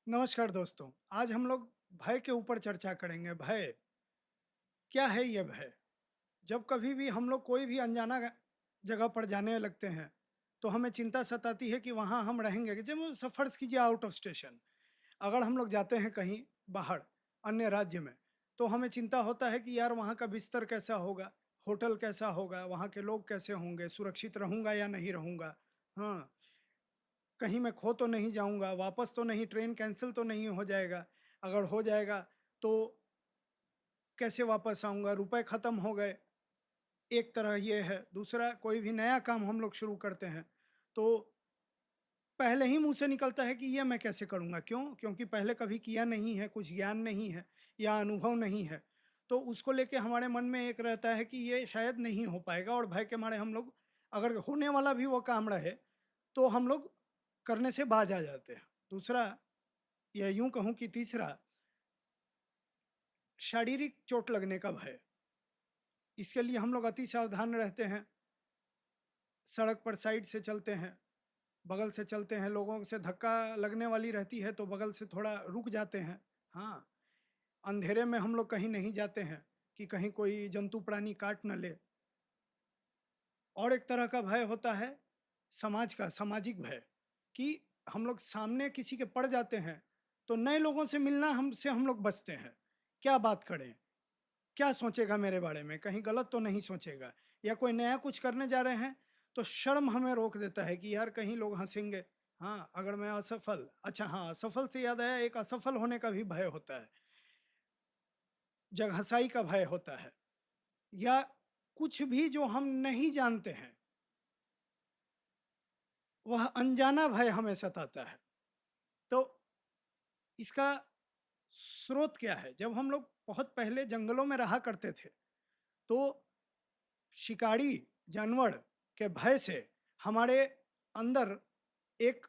नमस्कार दोस्तों। आज हम लोग भय के ऊपर चर्चा करेंगे। भय क्या है? ये भय जब कभी भी हम लोग कोई भी अनजाना जगह पर जाने लगते हैं तो हमें चिंता सताती है कि वहाँ हम रहेंगे कि जब सफ़र कीजिए आउट ऑफ स्टेशन। अगर हम लोग जाते हैं कहीं बाहर अन्य राज्य में तो हमें चिंता होता है कि यार वहाँ का बिस्तर कैसा होगा, होटल कैसा होगा, वहाँ के लोग कैसे होंगे, सुरक्षित रहूँगा या नहीं रहूँगा। हाँ, कहीं मैं खो तो नहीं जाऊँगा, वापस तो नहीं, ट्रेन कैंसल तो नहीं हो जाएगा। अगर हो जाएगा तो कैसे वापस आऊँगा? रुपए ख़त्म हो गए, एक तरह ये है। दूसरा, कोई भी नया काम हम लोग शुरू करते हैं, तो पहले ही मुँह से निकलता है कि ये मैं कैसे करूँगा? क्यों? क्योंकि पहले कभी किया नहीं है, कुछ ज्ञान नहीं है या अनुभव नहीं है। तो उसको लेके हमारे मन में एक रहता है कि ये शायद नहीं हो पाएगा और भय के मारे हम लोग, अगर होने वाला भी वो काम रहे, तो हम लोग करने से बाज आ जाते हैं। दूसरा, या यूँ कहूँ कि तीसरा, शारीरिक चोट लगने का भय। इसके लिए हम लोग अति सावधान रहते हैं। सड़क पर साइड से चलते हैं, बगल से चलते हैं, लोगों से धक्का लगने वाली रहती है तो बगल से थोड़ा रुक जाते हैं। हाँ, अंधेरे में हम लोग कहीं नहीं जाते हैं कि कहीं कोई जंतु प्राणी काट न ले। और एक तरह का भय होता है समाज का, सामाजिक भय, कि हम लोग सामने किसी के पड़ जाते हैं तो नए लोगों से मिलना हमसे हम लोग बचते हैं। क्या बात करें? क्या सोचेगा मेरे बारे में? कहीं गलत तो नहीं सोचेगा? या कोई नया कुछ करने जा रहे हैं, तो शर्म हमें रोक देता है कि यार कहीं लोग हँसेंगे। हाँ, अगर मैं असफल, अच्छा हाँ, असफल से याद आया, एक असफल होने का भी भय होता है, जगहसाई का भय होता है, या कुछ भी जो हम नहीं जानते हैं, वह अनजाना भय हमें सताता है। तो इसका स्रोत क्या है? जब हम लोग बहुत पहले जंगलों में रहा करते थे, तो शिकारी जानवर के भय से हमारे अंदर एक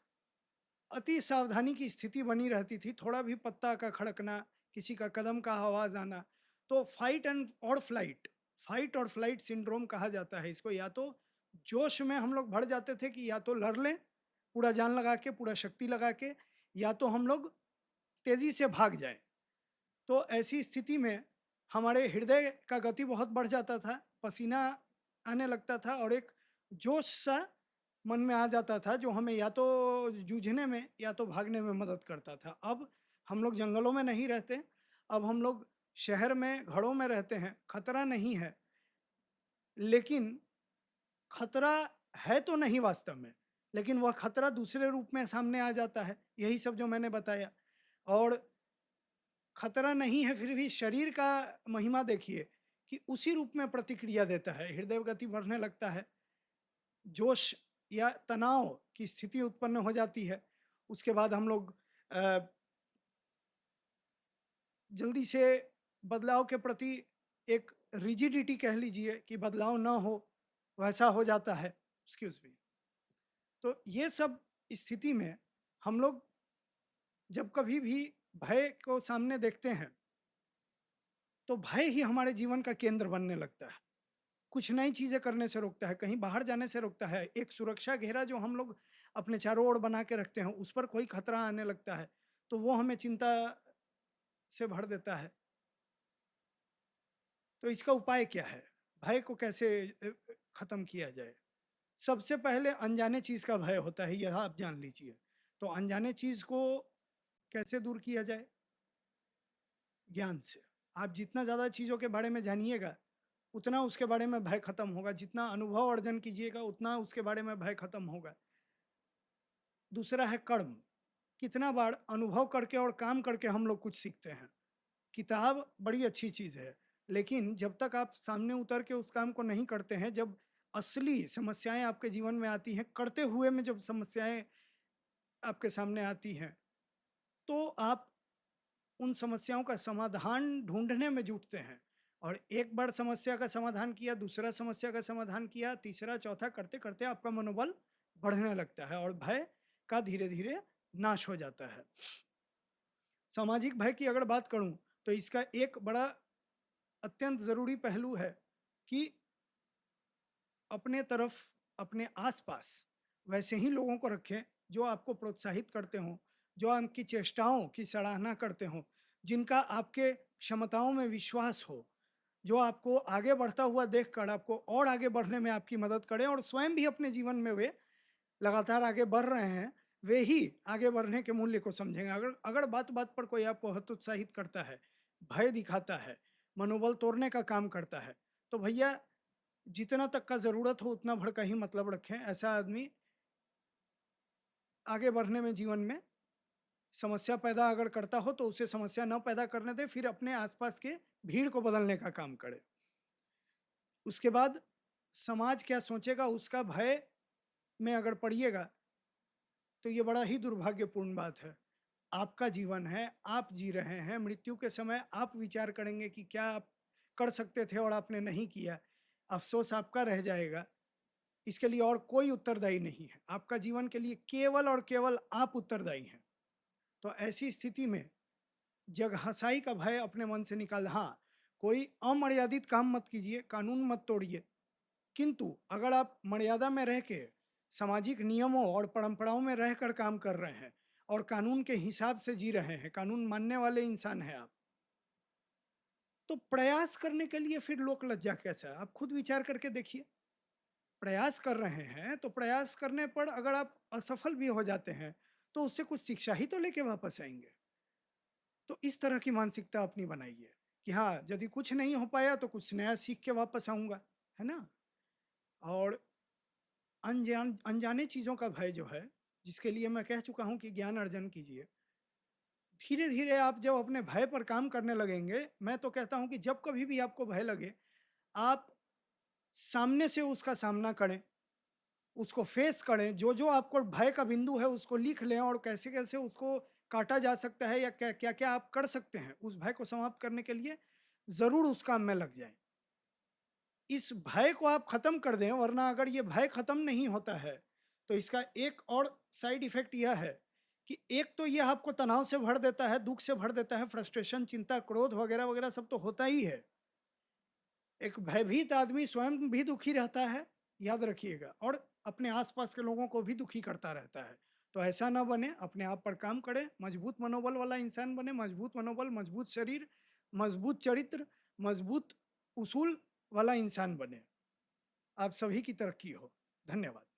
अति सावधानी की स्थिति बनी रहती थी। थोड़ा भी पत्ता का खड़कना, किसी का कदम का आवाज़ आना, तो फाइट और फ्लाइट सिंड्रोम कहा जाता है इसको। या तो जोश में हम लोग भर जाते थे कि या तो लड़ लें, पूरा जान लगा के, पूरा शक्ति लगा के, या तो हम लोग तेज़ी से भाग जाएँ। तो ऐसी स्थिति में हमारे हृदय का गति बहुत बढ़ जाता था, पसीना आने लगता था और एक जोश-सा मन में आ जाता था जो हमें या तो जूझने में या तो भागने में मदद करता था। अब हम लोग जंगलों में नहीं रहते, अब हम लोग शहर में, घरों में रहते हैं, खतरा नहीं है। लेकिन खतरा है तो नहीं वास्तव में, लेकिन वह खतरा दूसरे रूप में सामने आ जाता है, यही सब जो मैंने बताया। और खतरा नहीं है फिर भी शरीर का महिमा देखिए कि उसी रूप में प्रतिक्रिया देता है, हृदय गति बढ़ने लगता है, जोश या तनाव की स्थिति उत्पन्न हो जाती है। उसके बाद हम लोग अ, जल्दी से बदलाव के प्रति एक रिजिडिटी कह लीजिए कि बदलाव ना हो, वैसा हो जाता है। Excuse me. तो ये सब स्थिति में हम लोग जब कभी भी भय को सामने देखते हैं, तो भय ही हमारे जीवन का केंद्र बनने लगता है। कुछ नई चीज़ें करने से रोकता है, कहीं बाहर जाने से रोकता है। एक सुरक्षा घेरा जो हम लोग अपने चारों ओर बना के रखते हैं, उस पर कोई खतरा आने लगता है, तो वो हमें चिंता से भर देता है। तो इसका उपाय क्या है? भय को कैसे खत्म किया जाए? सबसे पहले अनजाने चीज़ का भय होता है, यह आप जान लीजिए। तो अनजाने चीज़ को कैसे दूर किया जाए? ज्ञान से। आप जितना ज़्यादा चीज़ों के बारे में जानिएगा, उतना उसके बारे में भय खत्म होगा। जितना अनुभव अर्जन कीजिएगा, उतना उसके बारे में भय खत्म होगा। दूसरा है कर्म। कितना बार अनुभव करके और काम करके हम लोग कुछ सीखते हैं। किताब बड़ी अच्छी चीज़ है, लेकिन जब तक आप सामने उतर के उस काम को नहीं करते हैं, जब असली समस्याएँ आपके जीवन में आती हैं, करते हुए में जब समस्याएँ आपके सामने आती हैं, तो आप उन समस्याओं का समाधान ढूँढने में जुटते हैं। और एक बार समस्या का समाधान किया, दूसरा समस्या का समाधान किया, तीसरा, चौथा करते-करते आपका मनोबल बढ़ने लगता है और भय का धीरे-धीरे नाश हो जाता है। सामाजिक भय की अगर बात करूँ, तो इसका एक बड़ा अत्यंत ज़रूरी पहलू है कि अपने तरफ, अपने आस-पास वैसे ही लोगों को रखें जो आपको प्रोत्साहित करते हों, जो आपकी चेष्टाओं की सराहना करते हों, जिनका आपके क्षमताओं में विश्वास हो, जो आपको आगे बढ़ता हुआ देखकर आपको और आगे बढ़ने में आपकी मदद करें और स्वयं भी अपने जीवन में वे लगातार आगे बढ़ रहे हैं, वे ही आगे बढ़ने के मूल्य को समझेंगे। अगर अगर बात-बात पर कोई आपको हतोत्साहित करता है, भय दिखाता है, मनोबल तोड़ने का काम करता है, तो भैया जितना तक का ज़रूरत हो उतना भर का ही मतलब रखें। ऐसा आदमी आगे बढ़ने में जीवन में समस्या पैदा अगर करता हो तो उसे समस्या ना पैदा करने दें, फिर अपने आस-पास के भीड़ को बदलने का काम करें। उसके बाद समाज क्या सोचेगा उसका भय में अगर पड़िएगा, तो ये बड़ा ही दुर्भाग्यपूर्ण बात है। आपका जीवन है, आप जी रहे हैं, मृत्यु के समय आप विचार करेंगे कि क्या आप कर सकते थे और आपने नहीं किया। अफ़सोस आपका रह जाएगा, इसके लिए और कोई उत्तरदायी नहीं है। आपका जीवन के लिए केवल और केवल आप उत्तरदायी हैं। तो ऐसी स्थिति में जगहंसाई का भय अपने मन से निकाल हाँ, कोई अमर्यादित काम मत कीजिए, कानून मत तोड़िए। किंतु अगर आप मर्यादा में रह के सामाजिक नियमों और परंपराओं में रहकर काम कर रहे हैं और कानून के हिसाब से जी रहे हैं, कानून मानने वाले इंसान हैं आप, तो प्रयास करने के लिए फिर लोक लज्जा कैसा है? आप खुद विचार करके देखिए। प्रयास कर रहे हैं, तो प्रयास करने पर अगर आप असफल भी हो जाते हैं, तो उससे कुछ शिक्षा ही तो लेके वापस आएँगे। तो इस तरह की मानसिकता अपनी बनाइए कि हाँ, यदि कुछ नहीं हो पाया तो कुछ नया सीख के वापस आऊँगा, है ना? और अनजाने चीज़ों का भय जो है, जिसके लिए मैं कह चुका हूँ कि ज्ञान अर्जन कीजिए। धीरे-धीरे आप जब अपने भय पर काम करने लगेंगे, मैं तो कहता हूँ कि जब कभी भी आपको भय लगे, आप सामने से उसका सामना करें, उसको फेस करें, जो-जो आपको भय का बिंदु है उसको लिख लें और कैसे-कैसे उसको काटा जा सकता है या क्या-क्या आप कर सकते हैं, उस भय को समाप्त करने के लिए ज़रूर उस काम में लग जाएँ। इस भय को आप खत्म कर दें वरना अगर ये भय खत्म नहीं होता है, तो इसका एक और साइड इफ़ेक्ट यह है कि एक तो ये आपको तनाव से भर देता है, दुःख से भर देता है, फ्रस्ट्रेशन, चिंता, क्रोध वगैरह-वगैरह सब तो होता ही है। एक भयभीत आदमी स्वयं भी दुखी रहता है, याद रखिएगा और अपने आस-पास के लोगों को भी दुखी करता रहता है। तो ऐसा ना बने, अपने आप पर काम करें, मजबूत मनोबल वाला इंसान बनें, मजबूत मनोबल, मजबूत शरीर, मजबूत चरित्र, मजबूत उसूल वाला इंसान बनें। आप सभी की तरक्की हो। धन्यवाद।